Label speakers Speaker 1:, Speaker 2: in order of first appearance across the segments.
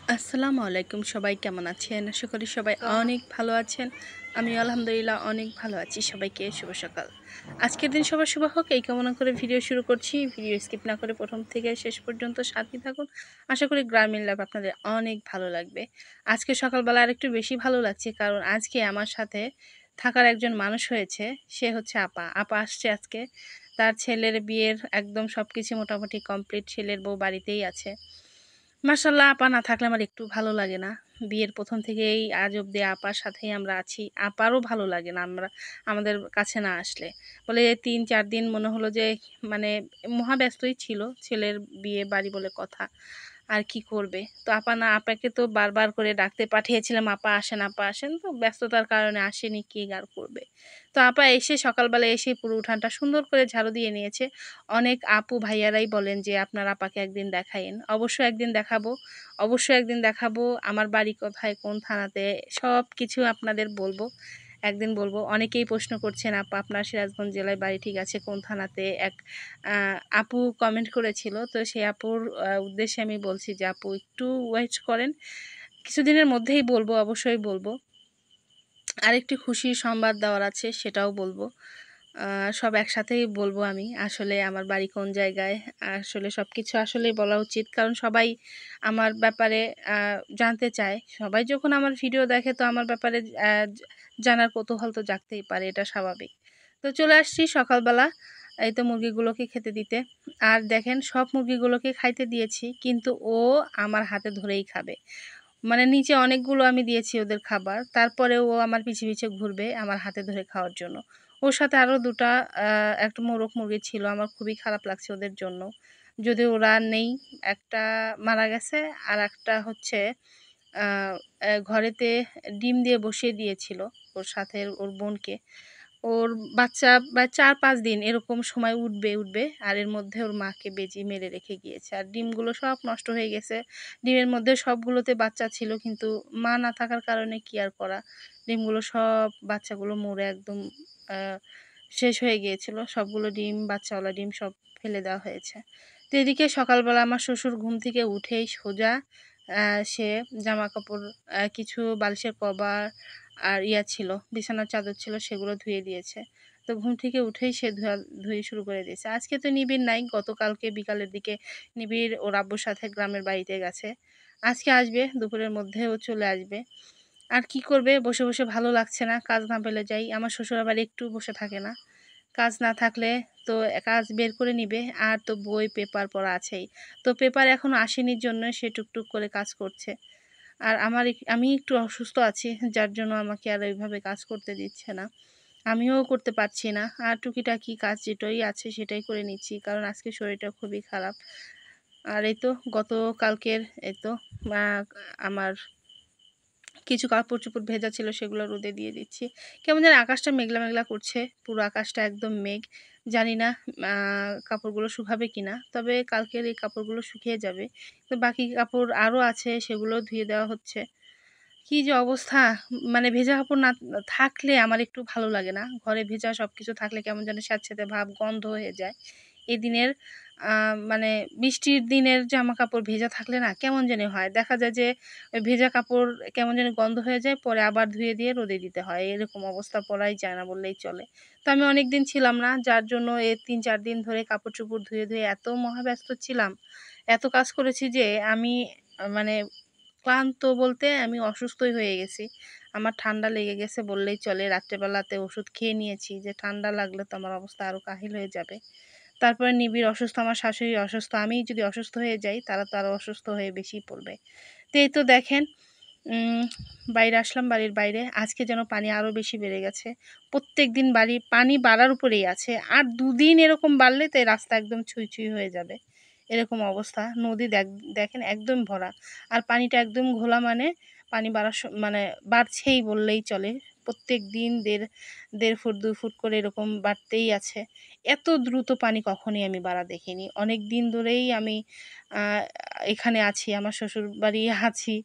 Speaker 1: আসসালামু আলাইকুম। সবাই কেমন আছেন? আশা করি সবাই অনেক ভালো আছেন। আমি আলহামদুলিল্লাহ অনেক ভালো আছি। সবাইকে শুভ সকাল। আজকের দিন সবার শুভ হোক এই কামনা করে ভিডিও শুরু করছি। ভিডিও স্কিপ না করে প্রথম থেকে শেষ পর্যন্ত সাথেই থাকুন। আশা করি গ্রামীণ লাইফ আপনাদের অনেক ভালো লাগবে। আজকে সকালবেলা আরেকটু বেশি ভালো লাগছে কারণ আজকে আমার সাথে থাকার একজন মানুষ হয়েছে। সে হচ্ছে আপা। আপা আসছে আজকে। তার ছেলের বিয়ের একদম সবকিছু মোটামুটি কমপ্লিট। ছেলের বউ বাড়িতেই আছে। মাশাআল্লাহ আপা না থাকলে আমার একটু ভালো লাগে না। বিয়ের ১ম থেকেই আজ অব্দি আপার সাথেই আমরা আছি। আপারও ভালো লাগে না আমাদের কাছে না আসলে। বলে ৩-৪ দিন মনে হলো যে মানে মহাব্যস্তই ছিল। ছেলের বিয়ে বাড়ি বলে কথা। আর কি করবে? তো আপা না আপাকে তো বারবার করে ডাকতে পাঠিয়েছিলাম, "আপা আসেন, আপা আসেন।" তো ব্যস্ততার কারণে আসেনি, কি আর করবে? তো আপা এসে সকালবেলা এসে পুরো উঠানটা সুন্দর করে ঝাড়ু দিয়ে নিয়েছে। অনেক আপু ভাইয়ারাই বলেন যে, "আপনার আপাকে একদিন দেখাইয়েন।" অবশ্যই একদিন দেখাবো। অবশ্যই একদিন দেখাবো। আমার বাড়ি কোথায়, কোন থানাতে সবকিছু আপনাদের বলবো। একদিন বলবো। অনেকেই প্রশ্ন করছেন, "আপা আপনার সিরাজগঞ্জ জেলায় বাড়ি ঠিক আছে, কোন থানাতে?" এক আ আপু কমেন্ট করেছিল। তো সেই আপুর উদ্দেশ্যে আমি বলছি যে, "আপু একটু ওয়েট করেন। কিছুদিনের মধ্যেই বলবো, অবশ্যই বলবো।" আরেকটি খুশির সংবাদ দেওয়ার আছে সেটাও বলবো। আ সব একসাথেই বলবো আমি। আসলে আমার বাড়ি কোন জায়গায়, আসলে সবকিছু আসলেই বলা উচিত। কারণ সবাই আমার ব্যাপারে আ জানতে চায়। সবাই যখন আমার ভিডিও দেখে তো আমার ব্যাপারে জানার কৌতূহল তো জাগতেই পারে, এটা স্বাভাবিক। তো চলে আসছি সকালবেলা এই তো মুরগিগুলোকে খেতে দিতে। আর দেখেন সব মুরগিগুলোকে খাইতে দিয়েছি কিন্তু ও আমার হাতে ধরেই খাবে। মানে নিচে অনেকগুলো আমি দিয়েছি ওদের খাবার। তারপরেও ও আমার পিছে, পিছে ঘুরবে আমার হাতে ধরে খাওয়ার জন্য। ওর সাথে আরো ২ টা একটা মোরগ মুরগি ছিল। আমার খুবই খারাপ লাগছে ওদের জন্য। যদিও ওরা আর নেই। একটা মারা গেছে, আরেকটা হচ্ছে আ ঘরেতে ডিম দিয়ে বসিয়ে দিয়েছিল ওর সাথে ওর বোনকে। ওর বাচ্চা ৪-৫ দিন এরকম সময় উঠবে। আর এর মধ্যে ওর মাকে বেজি মেরে রেখে গিয়েছে। আর ডিমগুলো সব নষ্ট হয়ে গেছে। ডিমের মধ্যে সবগুলোতে বাচ্চা ছিল কিন্তু মা না থাকার কারণে কি আর করা। ডিমগুলো সব বাচ্চাগুলো মরে একদম আ শেষ হয়ে গিয়েছিল। সবগুলো ডিম বাচ্চাওয়ালা ডিম সব ফেলে দেওয়া হয়েছে। তো এদিকে সকালবেলা আমার শ্বশুর ঘুম থেকে উঠেই সোজা আ সে জামাকাপড় কিছু বালিশের কভার আর ছিল, বিছানার চাদর ছিল সেগুলো ধুয়ে দিয়েছে। তো ঘুম থেকে উঠেই সে ধুয়ি শুরু করে দিয়েছে। আজকে তো নিবিড় নাই। গতকালকে বিকালের দিকে নিবিড় ওর আব্বুর সাথে গ্রামের বাড়িতে গেছে। আজকে আসবে, দুপুরের মধ্যে ও চলে আসবে। আর কি করবে? বসে, বসে ভালো লাগছে না। কাজ না পেলে যাই। আমার শ্বশুর আবার একটু বসে থাকে না। কাজ না থাকলে তো কাজ বের করে নিবে। আর তো বই, পেপার পড়া আছেই। তো পেপার এখনো আসেনি জন্য সে টুকটুক করে কাজ করছে। আর আমি একটু অসুস্থ আছি যার জন্য আমাকে আর ওইভাবে কাজ করতে দিচ্ছে না। আমিও করতে পারছি না। আর টুকিটাকি কাজ যেটাই আছে সেটাই করে নিচ্ছি। কারণ আজকে শরীরটা খুবই খারাপ। আর এই তো গতকালকের এই তো আ আমার কিছু কাপড়-চোপড় ভেজা ছিল সেগুলো রোদে দিয়ে দিচ্ছি। কেমন যেন আকাশটা মেঘলা, মেঘলা করছে। পুরো আকাশটা একদম মেঘ। জানি না আ কাপড়গুলো শুকাবে কিনা। তবে কালকের এই কাপড়গুলো শুকিয়ে যাবে। তো বাকি কাপড় আরও আছে সেগুলোও ধুয়ে দেওয়া হচ্ছে। কি যে অবস্থা! মানে ভেজা কাপড় না থাকলে আমার একটু ভালো লাগে না। ঘরে ভেজা সবকিছু থাকলে কেমন যেন স্যাঁতসেঁতে ভাব, গন্ধ হয়ে যায়। এই দিনের আ মানে বৃষ্টির দিনের জামাকাপড় ভেজা থাকলে না কেমন জানি হয়। দেখা যায় যে ওই ভেজা কাপড় কেমন জানি গন্ধ হয়ে যায়, পরে আবার ধুয়ে দিয়ে রোদে দিতে হয়। এরকম অবস্থা পড়াই যায় না বললেই চলে। তো আমি অনেকদিন ছিলাম না, যার জন্য এই ৩-৪ দিন ধরে কাপড়-চোপড় ধুয়ে, ধুয়ে এত মহাব্যস্ত ছিলাম, এত কাজ করেছি যে আমি মানে ক্লান্ত বলতে আমি অসুস্থই হয়ে গেছি। আমার ঠান্ডা লেগে গেছে বললেই চলে। রাত্রেবেলাতে ওষুধ খেয়ে নিয়েছি যে ঠান্ডা লাগলে তো আমার অবস্থা আরো কাহিল হয়ে যাবে। তারপরে নিবিড় অসুস্থ, আমার শাশুড়ি অসুস্থ। আমি যদি অসুস্থ হয়ে যাই তারা তো আরো অসুস্থ হয়ে বেশিই পড়বে। তো এই তো দেখেন উম বাইরে আসলাম বাড়ির বাইরে। আজকে যেন পানি আরো বেশি বেড়ে গেছে। প্রত্যেকদিন পানি বাড়ার উপরেই আছে। আর ২ দিন এরকম বাড়লে তো এই রাস্তা একদম ছুঁই, ছুঁই হয়ে যাবে। এরকম অবস্থা। নদী দেখেন একদম ভরা। আর পানিটা একদম ঘোলা মানে পানি বাড়ার মানে বাড়ছেই বললেই চলে। প্রত্যেকদিন ১.৫ ফুট ২ ফুট করে এরকম বাড়তেই আছে। এত দ্রুত পানি কখনোই আমি বাড়া দেখিনি। অনেকদিন ধরেই আমি আ এখানে আছি, আমার শ্বশুরবাড়ি আছি।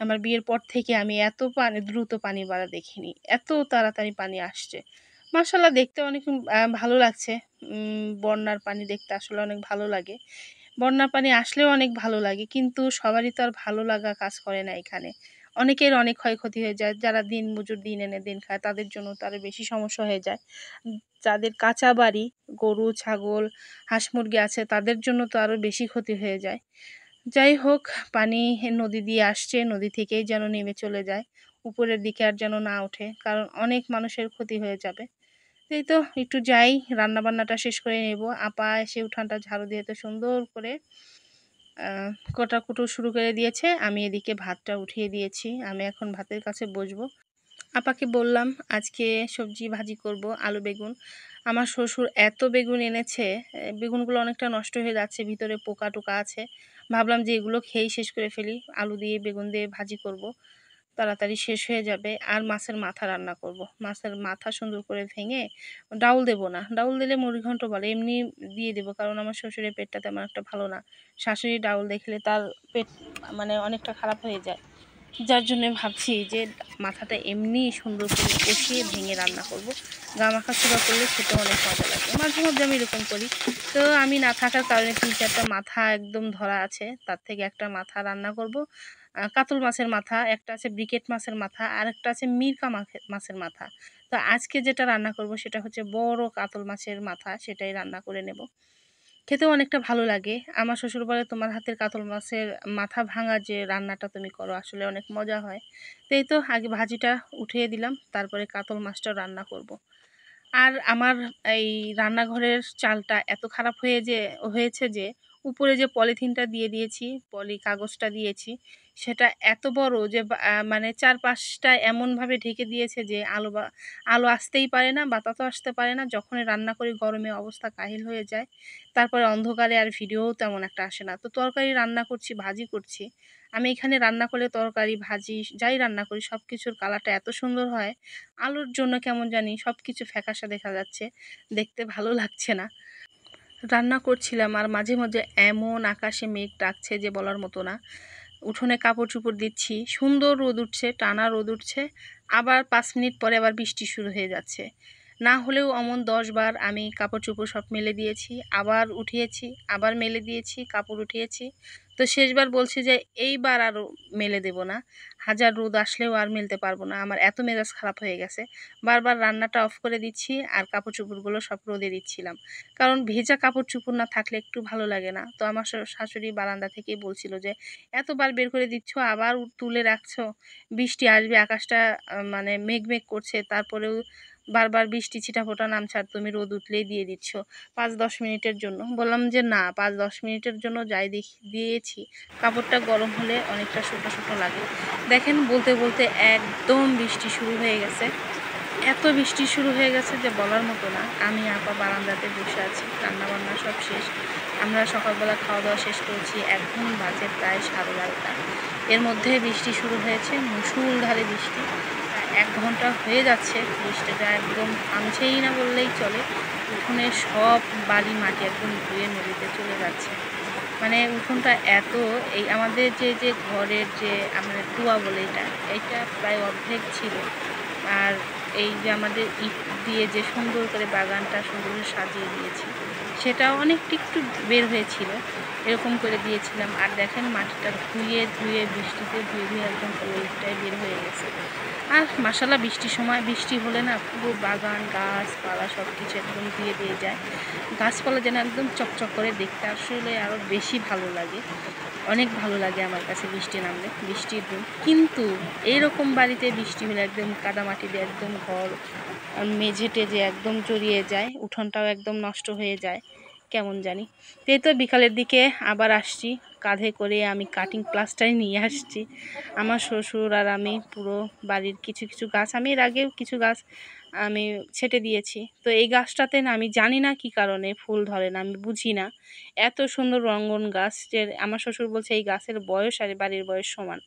Speaker 1: আমার বিয়ের পর থেকে আমি এত দ্রুত পানি বাড়া দেখিনি। এত তাড়াতাড়ি পানি আসছে। মাশাআল্লাহ দেখতে অনেক ভালো লাগছে। বন্যার পানি দেখতে আসলে অনেক ভালো লাগে। বন্যা পানি আসলেও অনেক ভালো লাগে, কিন্তু সবারই তো আর ভালো লাগা কাজ করে না এখানে। অনেকের অনেক ক্ষয়ক্ষতি হয়ে যায়, যারা দিনমজুর দিন এনে দিন খায় তাদের জন্য তো আরও বেশি সমস্যা হয়ে যায়। যাদের কাঁচা বাড়ি, গরু ছাগল হাঁস মুরগি আছে তাদের জন্য তো আরও বেশি ক্ষতি হয়ে যায়। যাই হোক, পানি নদী দিয়ে আসছে, নদী থেকেই যেন নেমে চলে যায়, উপরের দিকে আর যেন না ওঠে, কারণ অনেক মানুষের ক্ষতি হয়ে যাবে। এই তো একটু যাই, রান্না বান্নাটা শেষ করে নেব। আপা এসে উঠানটা ঝাড়ু দিয়ে তো সুন্দর করে কাটাকুটো শুরু করে দিয়েছে। আমি এদিকে ভাতটা উঠিয়ে দিয়েছি, আমি এখন ভাতের কাছে বসবো। আপাকে বললাম আজকে সবজি ভাজি করব, আলু বেগুন। আমার শ্বশুর এত বেগুন এনেছে, বেগুনগুলো অনেকটা নষ্ট হয়ে যাচ্ছে, ভিতরে পোকা টোকা আছে। ভাবলাম যে এগুলো খেয়েই শেষ করে ফেলি, আলু দিয়ে বেগুন দিয়ে ভাজি করব, তাড়াতাড়ি শেষ হয়ে যাবে। আর মাছের মাথা রান্না করব, মাছের মাথা সুন্দর করে ভেঙে, ডাউল দেব না, ডাউল দিলে মুড়িঘণ্ট বলে, এমনি দিয়ে দেবো, কারণ আমার শ্বশুরের পেটটা তেমন একটা ভালো না। শাশুড়ি ডাউল দেখলে তার পেট মানে অনেকটা খারাপ হয়ে যায়, যার জন্য ভাবছি যে মাথাটা এমনি সুন্দর করে কষিয়ে ভেঙে রান্না করব। গা মাখা চূড়া করলে খেতে অনেক মজা লাগে, মাঝে মধ্যে আমি এরকম করি। তো আমি না থাকার কারণে 3-4টা মাথা একদম ধরা আছে, তার থেকে একটা মাথা রান্না করব। কাতল মাছের মাথা, একটা আছে ব্রিকেট মাছের মাথা, আর একটা আছে মিরকা মাছের মাথা। তো আজকে যেটা রান্না করব সেটা হচ্ছে বড় কাতল মাছের মাথা, সেটাই রান্না করে নেব। খেতেও অনেকটা ভালো লাগে। আমার শ্বশুর বলে, তোমার হাতের কাতল মাছের মাথা ভাঙা যে রান্নাটা তুমি করো আসলে অনেক মজা হয়। তো এই তো আগে ভাজিটা উঠিয়ে দিলাম, তারপরে কাতল মাছটা রান্না করব। আর আমার এই রান্নাঘরের চালটা এত খারাপ হয়েছে যে উপরে যে পলিথিনটা দিয়ে দিয়েছি, পলি কাগজটা দিয়েছি, সেটা এত বড় যে মানে 4-5টা এমনভাবে ঢেকে দিয়েছে যে আলো আসতেই পারে না, বাতাসও আসতে পারে না। যখনই রান্না করি গরমে অবস্থা কাহিল হয়ে যায়। তারপরে অন্ধকারে আর ভিডিওও তেমন একটা আসে না। তো তরকারি রান্না করছি, ভাজি করছি। আমি এখানে রান্না করলে তরকারি ভাজি যাই রান্না করি সব কিছুর কালারটা এত সুন্দর হয়, আলোর জন্য কেমন জানি সব কিছু ফ্যাকাশে দেখা যাচ্ছে, দেখতে ভালো লাগছে না। রান্না করছিলাম আর মাঝে মাঝে এমন আকাশে মেঘ ডাকছে যে বলার মতো না। উঠোনে কাপড় চোপড় দিচ্ছি, সুন্দর রোদ উঠছে, টানা রোদ উঠছে, আবার 5 মিনিট পরে আবার বৃষ্টি শুরু হয়ে যাচ্ছে। না হলেও অমন 10 বার আমি কাপড় চোপড় সব মেলে দিয়েছি, আবার উঠিয়েছি, আবার মেলে দিয়েছি, কাপড় উঠিয়েছি। তো শেষবার বলছি যে এইবার আর মেলে দেব না, হাজার রোদ আসলেও আর মেলতে পারবো না, আমার এত মেজাজ খারাপ হয়ে গেছে। বারবার রান্নাটা অফ করে দিচ্ছি আর কাপড় চোপড়গুলো সব রোদে দিচ্ছিলাম, কারণ ভেজা কাপড় চোপড় না থাকলে একটু ভালো লাগে না। তো আমার শাশুড়ি বারান্দা থেকেই বলছিল যে এতবার বের করে দিচ্ছ আবার তুলে রাখছো, বৃষ্টি আসবে, আকাশটা মানে মেঘ মেঘ করছে, তারপরেও বারবার বৃষ্টি ছিটাফোঁটা নামছে আর তুমি রোদ উঠলেই দিয়ে দিচ্ছ 5-10 মিনিটের জন্য। বললাম যে না, 5-10 মিনিটের জন্য যাই দিয়েছি, কাপড়টা গরম হলে অনেকটা শুকনো শুকনো লাগে। দেখেন বলতে বলতে একদম বৃষ্টি শুরু হয়ে গেছে, এত বৃষ্টি শুরু হয়ে গেছে যে বলার মতো না। আমি আপা বারান্দাতে বসে আছি, রান্নাবান্না সব শেষ। আমরা সকালবেলা খাওয়া দাওয়া শেষ করেছি, এখন বাজে প্রায় 12:30। এর মধ্যে বৃষ্টি শুরু হয়েছে, মুষলধারে বৃষ্টি। 1 ঘন্টা হয়ে যাচ্ছে বৃষ্টিটা একদম থামছেই না বললেই চলে। উঠোনে সব বালি মাটি একদম ধুয়ে নদীতে চলে যাচ্ছে। মানে উঠোনটা এত, এই আমাদের যে ঘরের যে আমাদের কুয়া বলে, এটা প্রায় অর্ধেক ছিল। আর এই যে আমাদের ইট দিয়ে যে সুন্দর করে বাগানটা সুন্দর করে সাজিয়ে দিয়েছি, সেটাও অনেকটা একটু বের হয়েছিল, এরকম করে দিয়েছিলাম। আর দেখেন মাটিটা ধুয়ে ধুয়ে বৃষ্টিতে ধুয়ে ধুয়ে একদম পুরোটাই বের হয়ে গেছে। আর মাশাআল্লাহ বৃষ্টির সময় বৃষ্টি হলে না পুরো বাগান গাছপালা সব কিছু একদম ধুয়ে দিয়ে যায়, গাছপালা যেন একদম চকচক করে দেখতে আসলে আরও বেশি ভালো লাগে। অনেক ভালো লাগে আমার কাছে বৃষ্টি নামলে, বৃষ্টির দিন। কিন্তু এইরকম বাড়িতে বৃষ্টি হলে একদম কাদামাটি দিয়ে একদম ঘর মেঝে টেঝে একদম জড়িয়ে যায়, উঠোনটাও একদম নষ্ট হয়ে যায় কেমন জানি। এই তো বিকালের দিকে আবার আসছি, কাঁধে করে আমি কাটিং প্লাসটাই নিয়ে আসছি। আমার শ্বশুর আর আমি পুরো বাড়ির কিছু কিছু গাছ, আমি এর আগেও কিছু গাছ আমি ছেটে দিয়েছি। তো এই গাছটাতে না আমি জানি না কি কারণে ফুল ধরে না, আমি বুঝি না। এত সুন্দর রঙ্গন গাছ যে আমার শ্বশুর বলছে এই গাছের বয়স আর বাড়ির বয়স সমান।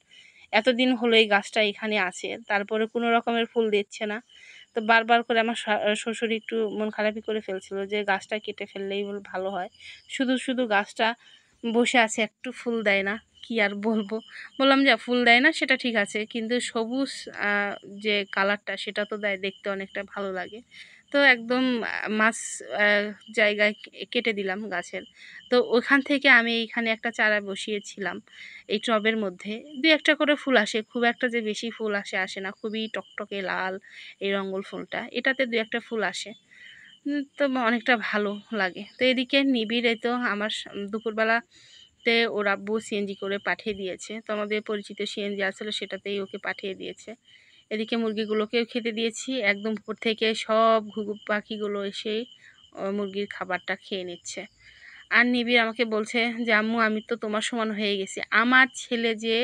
Speaker 1: এতদিন হলো এই গাছটা এখানে আছে, তারপরে কোনো রকমের ফুল দিচ্ছে না। তো বারবার করে আমার শ্বশুর একটু মন খারাপই করে ফেলছিল যে গাছটা কেটে ফেললেই ভালো হয়, শুধু শুধু গাছটা বসে আছে, একটু ফুল দেয় না। কি আর বলবো, বললাম যে ফুল দেয় না সেটা ঠিক আছে, কিন্তু সবুজ যে কালারটা সেটা তো দেয়, দেখতে অনেকটা ভালো লাগে। তো একদম মাছ জায়গায় কেটে দিলাম গাছের। তো ওখান থেকে আমি এইখানে একটা চারা বসিয়েছিলাম এই টবের মধ্যে। ২-১ টা করে ফুল আসে, খুব একটা যে বেশি ফুল আসে না, খুবই টকটকে লাল এই রঙ্গল ফুলটা, এটাতে ২-১ টা ফুল আসে। তো অনেকটা ভালো লাগে। তো এদিকে নিবিড় এই তো আমার দুপুরবেলাতে ওর আব্বু সিএনজি করে পাঠিয়ে দিয়েছে। তো আমাদের পরিচিত সিএনজি আসলে সেটাতেই ওকে পাঠিয়ে দিয়েছে। এদিকে মুরগিগুলোকেও খেতে দিয়েছি। একদম উপর থেকে সব ঘুঘু পাখিগুলো এসে মুরগির খাবারটা খেয়ে নিচ্ছে। আর নিবিড় আমাকে বলছে যে, "আম্মু আমি তো তোমার সমান হয়ে গেছি। আমার ছেলে যে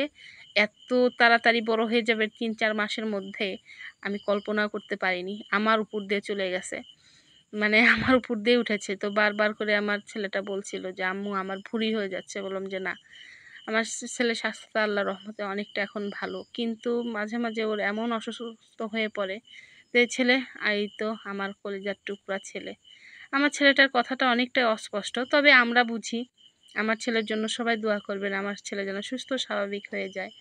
Speaker 1: এত তাড়াতাড়ি বড় হয়ে যাবে ৩-৪ মাসের মধ্যে আমি কল্পনাও করতে পারিনি। আমার উপর দিয়ে চলে গেছে।" মানে আমার উপর দিয়ে উঠেছে। তো বারবার করে আমার ছেলেটা বলছিল যে, "আম্মু আমার ভুঁড়ি হয়ে যাচ্ছে।" বললাম যে, "না, আমার ছেলের স্বাস্থ্য আল্লাহর রহমতে অনেকটা এখন ভালো। কিন্তু মাঝে, মাঝে ওর এমন অসুস্থ হয়ে পড়ে যে ছেলে এই তো আমার কলিজার টুকরা ছেলে।" আমার ছেলেটার কথাটা অনেকটাই অস্পষ্ট। তবে আমরা বুঝি। আমার ছেলের জন্য সবাই দোয়া করবেন। আমার ছেলে যেন সুস্থ স্বাভাবিক হয়ে যায়।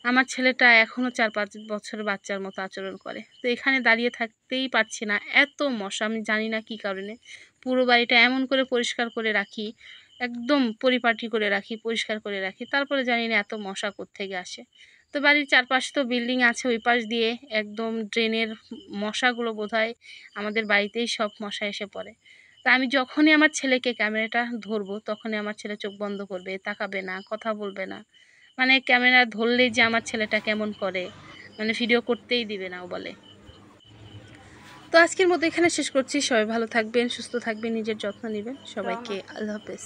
Speaker 1: আমার ছেলেটা এখনও ৪-৫ বছরের বাচ্চার মতো আচরণ করে। তো এখানে দাঁড়িয়ে থাকতেই পারছি না। এত মশা, আমি জানি না কী কারণে। পুরো বাড়িটা এমন করে পরিষ্কার করে রাখি, একদম পরিপাটি করে রাখি, পরিষ্কার করে রাখি। তারপরে জানি না এত মশা কোত্থেকে আসে। তো বাড়ির চারপাশে তো বিল্ডিং আছে, ওই পাশ দিয়ে একদম ড্রেনের মশাগুলো বোধহয় আমাদের বাড়িতেই সব মশা এসে পড়ে। তা আমি যখনই আমার ছেলেকে ক্যামেরাটা ধরবো, তখনই আমার ছেলে চোখ বন্ধ করবে, তাকাবে না, কথা বলবে না। মানে ক্যামেরা ধরলেই যে আমার ছেলেটা কেমন করে, মানে ভিডিও করতেই দিবে না ও বলে। তো আজকের মতো এখানে শেষ করছি। সবাই ভালো থাকবেন, সুস্থ থাকবেন, নিজের যত্ন নিবেন। সবাইকে আল্লাহ হাফেজ।